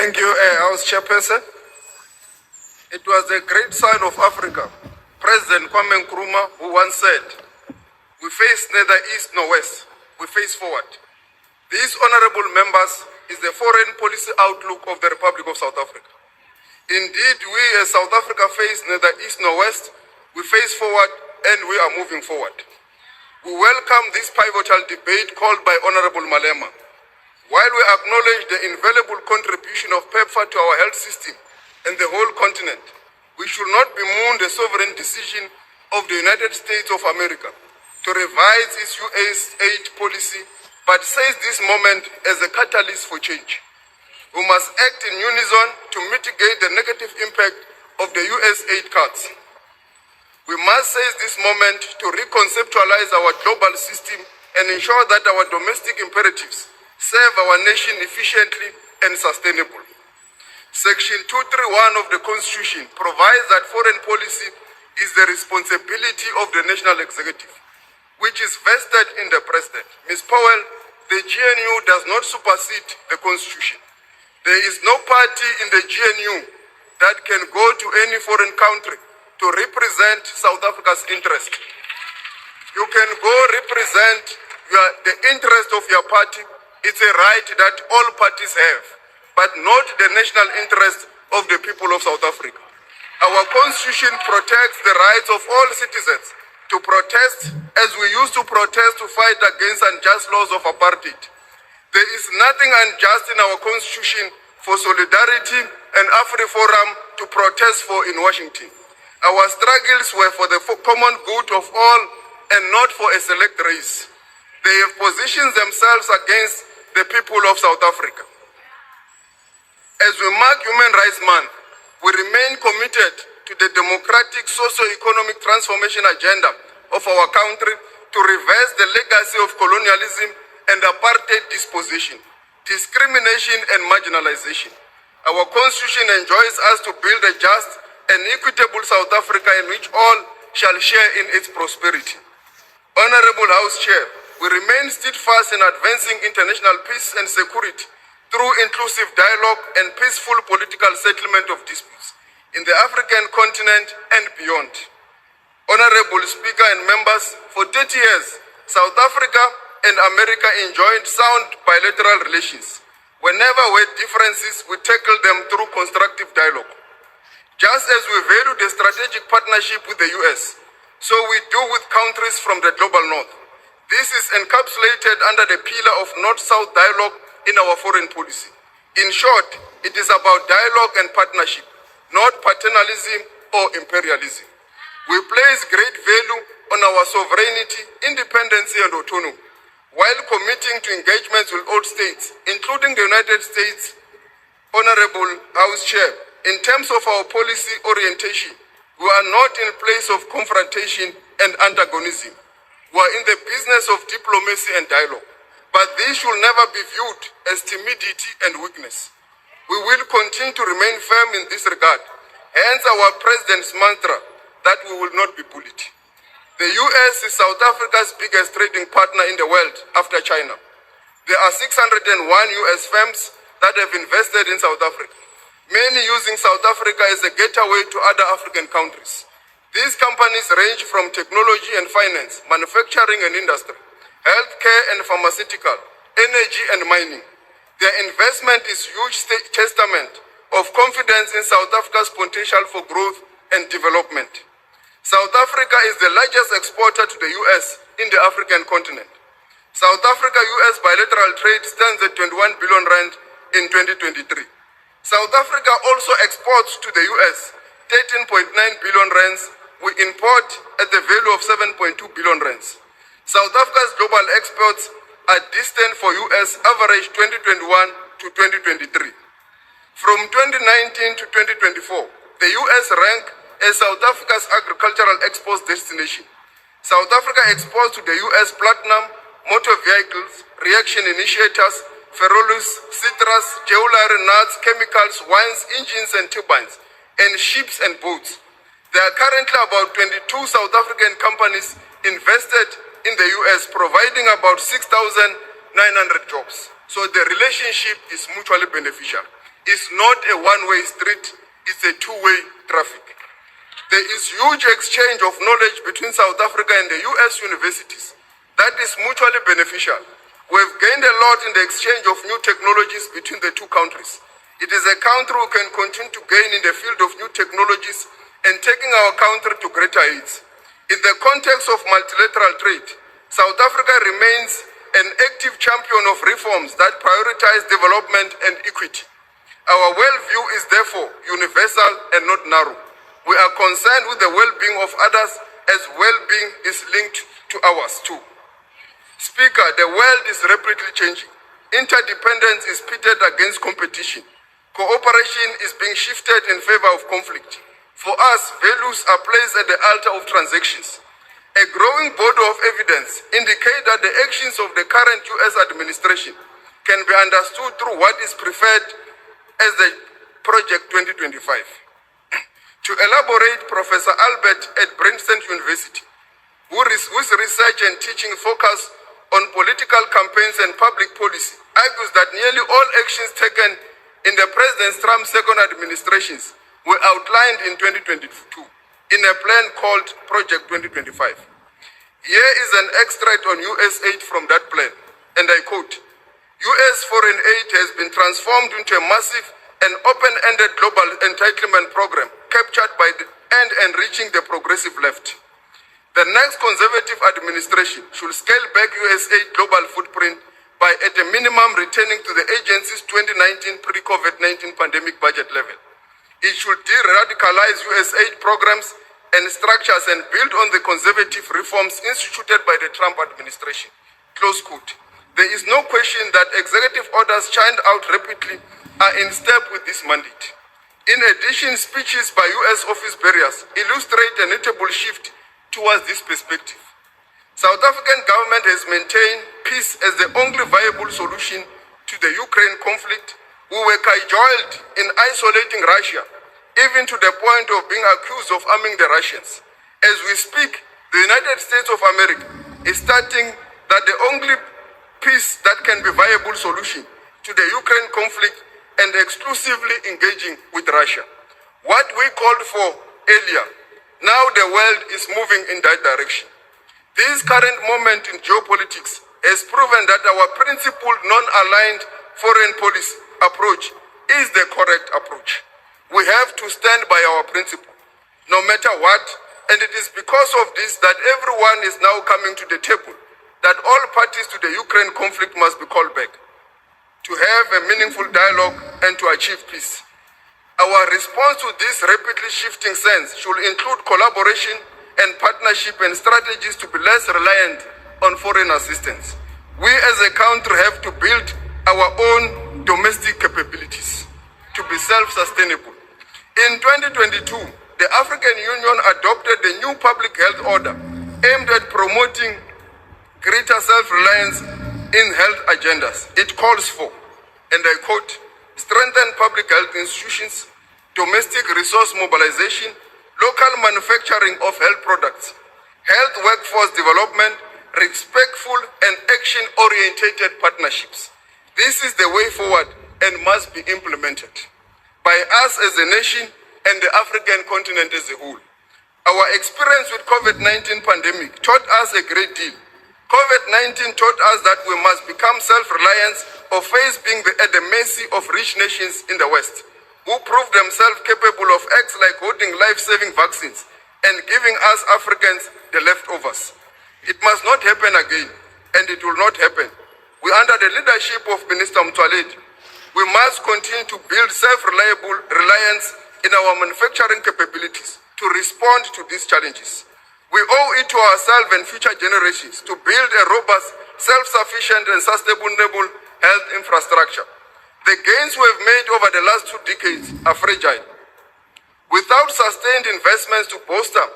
Thank you, House Chairperson. It was a great sign of Africa, President Kwame Nkrumah, who once said, "We face neither east nor west, we face forward." These honorable members is the foreign policy outlook of the Republic of South Africa. Indeed, we as South Africa face neither east nor west, we face forward and we are moving forward. We welcome this pivotal debate called by Honorable Malema. While we acknowledge the invaluable contribution of PEPFAR to our health system and the whole continent, we should not bemoan the sovereign decision of the United States of America to revise its US aid policy, but seize this moment as a catalyst for change. We must act in unison to mitigate the negative impact of the US aid cuts. We must seize this moment to reconceptualize our global system and ensure that our domestic imperatives serve our nation efficiently and sustainably. Section 231 of the Constitution provides that foreign policy is the responsibility of the National Executive, which is vested in the President. Ms. Powell, the GNU does not supersede the Constitution. There is no party in the GNU that can go to any foreign country to represent South Africa's interest. You can go represent the interest of your party. It's a right that all parties have, but not the national interest of the people of South Africa. Our Constitution protects the rights of all citizens to protest as we used to protest to fight against unjust laws of apartheid. There is nothing unjust in our Constitution for solidarity and AFRIFORUM to protest for in Washington. Our struggles were for the common good of all and not for a select race. They have positioned themselves against the people of South Africa. As we mark Human Rights Month, we remain committed to the democratic socio-economic transformation agenda of our country to reverse the legacy of colonialism and apartheid disposition, discrimination and marginalization. Our Constitution enjoins us to build a just and equitable South Africa in which all shall share in its prosperity. Honorable House Chair, we remain steadfast in advancing international peace and security through inclusive dialogue and peaceful political settlement of disputes in the African continent and beyond. Honorable Speaker and members, for 30 years, South Africa and America enjoyed sound bilateral relations. Whenever we had differences, we tackled them through constructive dialogue. Just as we value the strategic partnership with the US, so we do with countries from the global north. This is encapsulated under the pillar of North-South dialogue in our foreign policy. In short, it is about dialogue and partnership, not paternalism or imperialism. We place great value on our sovereignty, independence and autonomy, while committing to engagements with all states, including the United States. Honorable House Chair, in terms of our policy orientation, we are not in place of confrontation and antagonism. We are in the business of diplomacy and dialogue, but this should never be viewed as timidity and weakness. We will continue to remain firm in this regard, hence our President's mantra that we will not be bullied. The US is South Africa's biggest trading partner in the world after China. There are 601 US firms that have invested in South Africa, many using South Africa as a gateway to other African countries. These companies range from technology and finance, manufacturing and industry, healthcare and pharmaceutical, energy and mining. Their investment is a huge testament of confidence in South Africa's potential for growth and development. South Africa is the largest exporter to the US in the African continent. South Africa-US bilateral trade stands at 21 billion rand in 2023. South Africa also exports to the US 13.9 billion rands. We import at the value of 7.2 billion rands. South Africa's global exports are distant for US average 2021 to 2023. From 2019 to 2024, the US ranked as South Africa's agricultural exports destination. South Africa exports to the US platinum, motor vehicles, reaction initiators, ferrolus, citrus, jewelry, nuts, chemicals, wines, engines and turbines, and ships and boats. There are currently about 22 South African companies invested in the US, providing about 6,900 jobs. So the relationship is mutually beneficial. is not a one-way street, it's a two-way traffic. There is huge exchange of knowledge between South Africa and the US universities that is mutually beneficial. We have gained a lot in the exchange of new technologies between the two countries. It is a country who can continue to gain in the field of new technologies and taking our country to greater heights. In the context of multilateral trade, South Africa remains an active champion of reforms that prioritize development and equity. Our worldview is therefore universal and not narrow. We are concerned with the well-being of others as well-being is linked to ours too. Speaker, the world is rapidly changing. Interdependence is pitted against competition. Cooperation is being shifted in favor of conflict. For us, values are placed at the altar of transactions. A growing body of evidence indicates that the actions of the current US administration can be understood through what is referred as the Project 2025. To elaborate, Professor Albert at Princeton University, whose research and teaching focus on political campaigns and public policy, argues that nearly all actions taken in the President Trump's second administrations were outlined in 2022 in a plan called Project 2025. Here is an extract on US aid from that plan, and I quote, US foreign aid has been transformed into a massive and open-ended global entitlement program captured by and enriching the progressive left. The next conservative administration should scale back US aid global footprint by at a minimum returning to the agency's 2019 pre-COVID-19 pandemic budget level. It should de-radicalize US aid programs and structures and build on the conservative reforms instituted by the Trump administration. Close quote. There is no question that executive orders churned out rapidly are in step with this mandate. In addition, speeches by US office bearers illustrate a notable shift towards this perspective. South African government has maintained peace as the only viable solution to the Ukraine conflict. We were cajoled in isolating Russia, even to the point of being accused of arming the Russians. As we speak, the United States of America is stating that the only peace that can be viable solution to the Ukraine conflict and exclusively engaging with Russia. What we called for earlier, now the world is moving in that direction. This current moment in geopolitics has proven that our principled, non-aligned foreign policy approach is the correct approach. We have to stand by our principle, no matter what, and it is because of this that everyone is now coming to the table, that all parties to the Ukraine conflict must be called back to have a meaningful dialogue and to achieve peace. Our response to this rapidly shifting sense should include collaboration and partnership and strategies to be less reliant on foreign assistance. We as a country have to build our own domestic capabilities to be self-sustainable. In 2022, the African Union adopted the new public health order aimed at promoting greater self-reliance in health agendas. It calls for, and I quote, strengthen public health institutions, domestic resource mobilization, local manufacturing of health products, health workforce development, respectful and action-oriented partnerships. This is the way forward and must be implemented by us as a nation and the African continent as a whole. Our experience with COVID-19 pandemic taught us a great deal. COVID-19 taught us that we must become self-reliant or face being at the mercy of rich nations in the West, who proved themselves capable of acts like holding life-saving vaccines and giving us Africans the leftovers. It must not happen again, and it will not happen. We, under the leadership of Minister Mtwaledi, we must continue to build self-reliable reliance in our manufacturing capabilities to respond to these challenges. We owe it to ourselves and future generations to build a robust, self-sufficient and sustainable health infrastructure. The gains we have made over the last 2 decades are fragile. Without sustained investments to bolster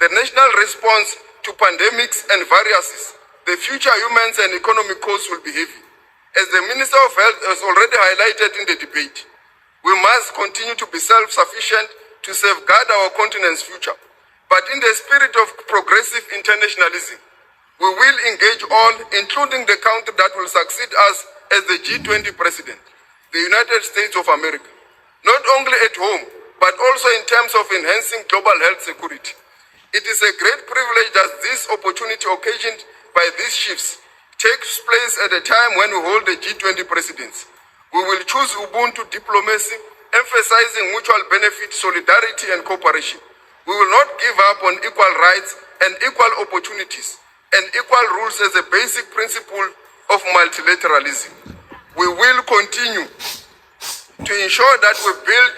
the national response to pandemics and viruses, the future human and economic costs will be heavy. As the Minister of Health has already highlighted in the debate, we must continue to be self-sufficient to safeguard our continent's future. But in the spirit of progressive internationalism, we will engage all, including the country that will succeed us as the G20 president, the United States of America. not only at home, but also in terms of enhancing global health security. It is a great privilege that this opportunity occasioned by these shifts takes place at a time when we hold the G20 presidency. We will choose Ubuntu diplomacy, emphasizing mutual benefit, solidarity, and cooperation. We will not give up on equal rights and equal opportunities and equal rules as a basic principle of multilateralism. We will continue to ensure that we build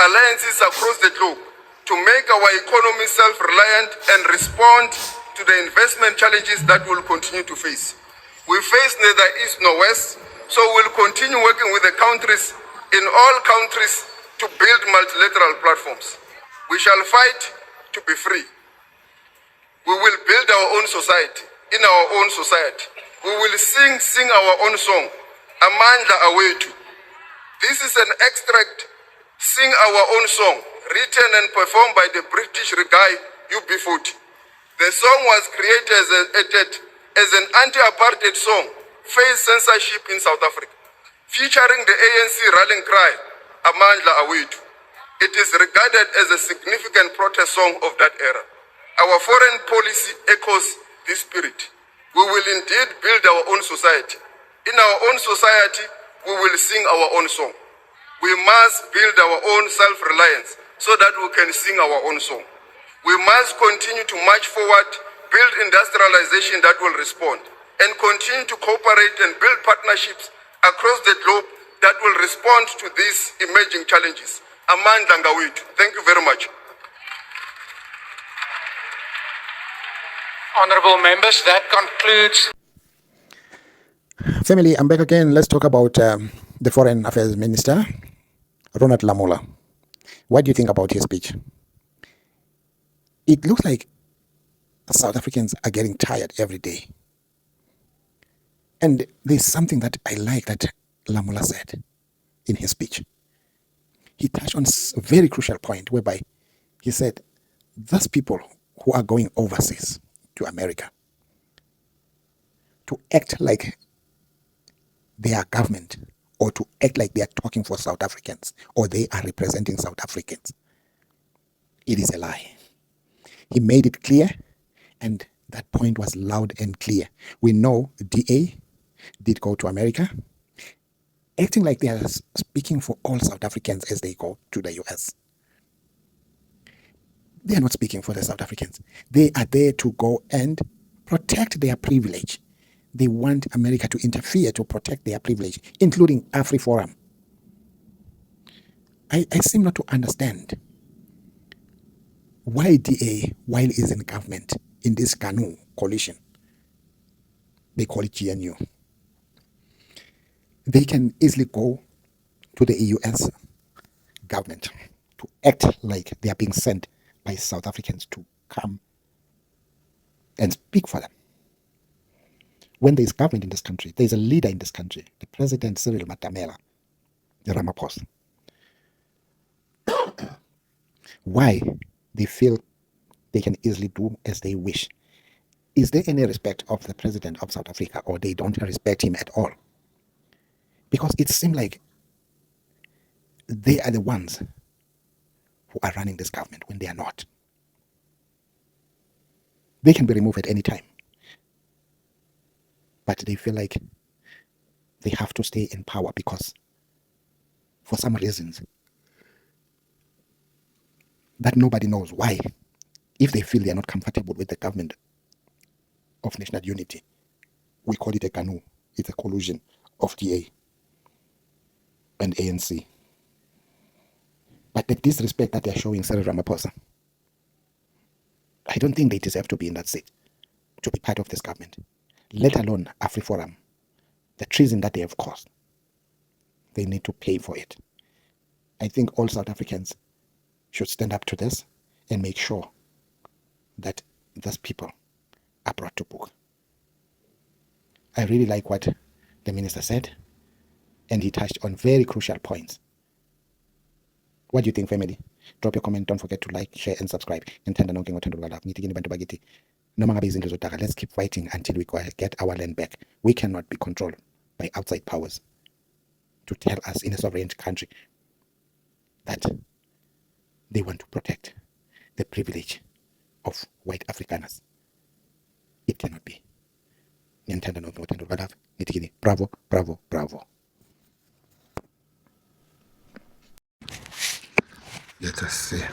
alliances across the globe to make our economy self-reliant and respond to the investment challenges that we'll continue to face. We face neither East nor West, so we'll continue working with the countries in all countries to build multilateral platforms. We shall fight to be free. We will build our own society, in our own society. We will sing our own song, Amandla Awetu. This is an extract, Sing Our Own Song, written and performed by the British reggae UB40. The song was created as an anti-apartheid song, faced censorship in South Africa, featuring the ANC rallying cry, Amandla Awetu. It is regarded as a significant protest song of that era. Our foreign policy echoes this spirit. We will indeed build our own society. In our own society, we will sing our own song. We must build our own self-reliance so that we can sing our own song. We must continue to march forward, build industrialization that will respond, and continue to cooperate and build partnerships across the globe that will respond to these emerging challenges. Amandla Ngawetu. Thank you very much. Honorable members, that concludes. Family, I'm back again. Let's talk about the Foreign Affairs Minister, Ronald Lamola. What do you think about his speech? It looks like South Africans are getting tired every day. And there's something that I like that Lamola said in his speech. He touched on a very crucial point whereby he said, those people who are going overseas to America to act like they are government or to act like they are talking for South Africans or they are representing South Africans, it is a lie. He made it clear, and that point was loud and clear. We know DA did go to America, acting like they are speaking for all South Africans as they go to the US. They are not speaking for the South Africans. They are there to go and protect their privilege. They want America to interfere to protect their privilege, including AFRIFORUM. I seem not to understand why DA, while is in government, in this GNU coalition, they call it GNU, they can easily go to the US government to act like they are being sent by South Africans to come and speak for them. When there is government in this country, there is a leader in this country, the President Cyril Ramaphosa. Why they feel they can easily do as they wish? Is there any respect of the President of South Africa, or they don't respect him at all? Because it seems like they are the ones who are running this government when they are not. They can be removed at any time, but they feel like they have to stay in power because for some reasons that nobody knows why. If they feel they are not comfortable with the government of national unity, we call it a GNU. It's a collusion of DA and ANC. But the disrespect that they are showing Cyril Ramaphosa, I don't think they deserve to be in that seat, to be part of this government, let alone AFRIFORUM. The treason that they have caused, they need to pay for it. I think all South Africans should stand up to this and make sure that those people are brought to book. I really like what the minister said, and he touched on very crucial points. What do you think, family? Drop your comment. Don't forget to like, share, and subscribe. Let's keep fighting until we get our land back. We cannot be controlled by outside powers to tell us in a sovereign country that they want to protect the privilege of white Afrikaners. It cannot be. Bravo, bravo, bravo. Let us see.